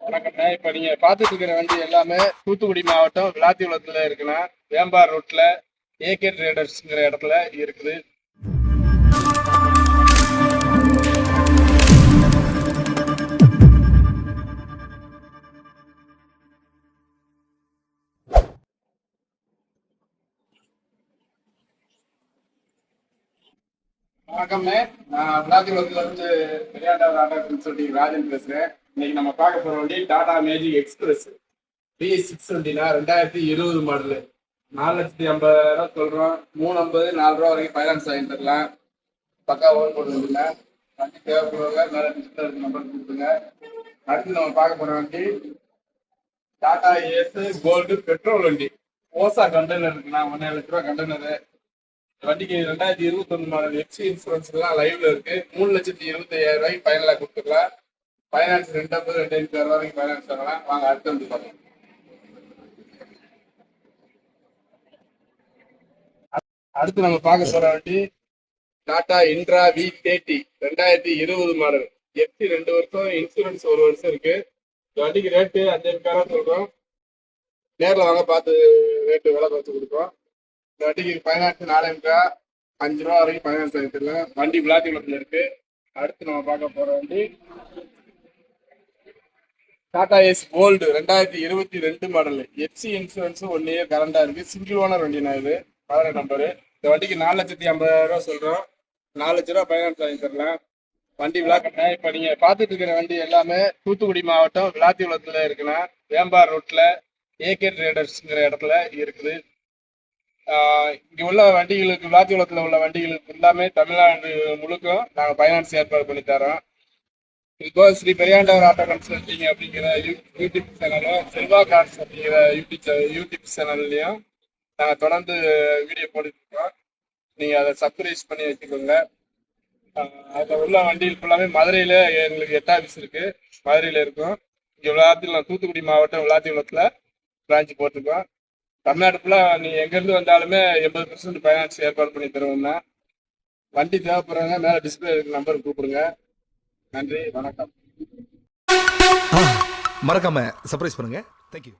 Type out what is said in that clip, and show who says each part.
Speaker 1: வணக்கம்ண்ணே. இப்ப நீங்க பாத்துட்டு இருக்கிற வண்டி எல்லாமே தூத்துக்குடி மாவட்டம் விளாத்திகுளத்துல இருக்குண்ணா. வேம்பார் ரோட்ல ஏகே ட்ரேடர்ஸ்ங்கிற இடத்துல இருக்குது. வணக்கம்ண்ணே. நான் விளாத்திகுளத்துல இருந்து பெரியாண்டவர் ஆட்டோன்னு சொல்லி ராஜன் பேசுறேன். இன்னைக்கு நம்ம பார்க்க போற வண்டி Tata magic express BS6 வண்டினா 2020 model. 4,50,000 சொல்றோம். 350, 4 ரூபா வரைக்கும் ஃபைனான்ஸ் வாங்கி தரலாம். பக்கா ஓன் போட்டு வந்துருங்க. வண்டி தேவைப்படுறவங்க மேலே டிஸ்பிளே நம்பர் கொடுத்துருங்க. அடுத்து நம்ம பார்க்க போற வண்டி டாடா ஏஸ் கோல்டு பெட்ரோல் வண்டி. ஓசா கண்டெய்னர் இருக்குண்ணா. 1,00,000 கண்டெய்னரு. வண்டிக்கு 2021 மாடல் எஃப்சி இன்சூரன்ஸ் எல்லாம் லைவ்ல இருக்கு. 3,25,000 ஃபைனலா கொடுத்துக்கலாம். ஃபைனான்ஸ் 250, 2,50,000 வரைக்கும் ஃபைனான்ஸ் தரலாம். வாங்க அடுத்து வந்து பார்க்கலாம். அடுத்து நம்ம பார்க்க போற வண்டி Tata intra V30 2020 model. FC 2 வருஷம், இன்சூரன்ஸ் 1 வருஷம் இருக்கு. இந்த வண்டிக்கு ரேட்டு 5,000 சொல்றோம். நேரில் வாங்க பார்த்து ரேட்டு விலை குறைச்சு கொடுப்போம். இந்த வண்டிக்கு ஃபைனான்ஸ் 4,000, 5 ரூபா வரைக்கும் ஃபைனான்ஸ் வாங்கிக்கலாம். வண்டி விளாத்திகுளத்துல இருக்கு. அடுத்து நம்ம பார்க்க போற வண்டி Tata Ace gold 2022 model. FC insurance 1 year கரண்டா இருக்கு. சிங்கிள் ஓனர் வண்டினா இது. 16 நம்பரு. இந்த வண்டிக்கு 4,50,000 சொல்றோம். 4,00,000 ரூபா ஃபைனான்ஸ் வாங்கி தரலாம். வண்டி விளாக்கண்ணா. இப்ப நீங்க பாத்துட்டு இருக்கிற வண்டி எல்லாமே தூத்துக்குடி மாவட்டம் விளாத்திகுளத்துல இருக்குண்ணா. வேம்பார் ரோட்ல ஏகே ட்ரேடர்ஸ்ங்கிற இடத்துல இருக்குது. இங்க உள்ள வண்டிகளுக்கு, விளாத்திகுளத்துல உள்ள வண்டிகளுக்கு எல்லாமே தமிழ்நாடு முழுக்கும் நாங்க ஃபைனான்ஸ் ஏற்பாடு பண்ணி தரோம். இப்போ ஸ்ரீ பெரியாண்டவர் ஆட்டோ கன்சல்டிங் அப்படிங்கிற யூடியூப் சேனலும், செல்வா கார்ஸ் அப்படிங்கிற யூடியூப் சேனல்லையும் நாங்கள் தொடர்ந்து வீடியோ போட்டுட்டு இருக்கோம். நீங்கள் அதை சப்ஸ்கிரைப் பண்ணி வச்சுக்கோங்க. அதில் உள்ள வண்டிகள் ஃபுல்லாமே மதுரையில் எங்களுக்கு 8 ஆஃபீஸ் இருக்குது. மதுரையில் இருக்கும். இங்கே விளாத்திகுளம், தூத்துக்குடி மாவட்டம் விளாத்திகுளத்தில் பிரான்ச் போட்டிருக்கோம். தமிழ்நாடு ஃபுல்லாக நீங்கள் எங்கேருந்து வந்தாலுமே 80% ஃபைனான்ஸ் ஏற்பாடு பண்ணி தருவோம்னா. வண்டி தேவைப்படுறவங்க மேலே டிஸ்பிளே இருக்கிற நம்பர் கூப்பிடுங்க. நன்றி, வணக்கம்.
Speaker 2: மறக்காம சர்ப்ரைஸ் பண்ணுங்க. தேங்க்யூ.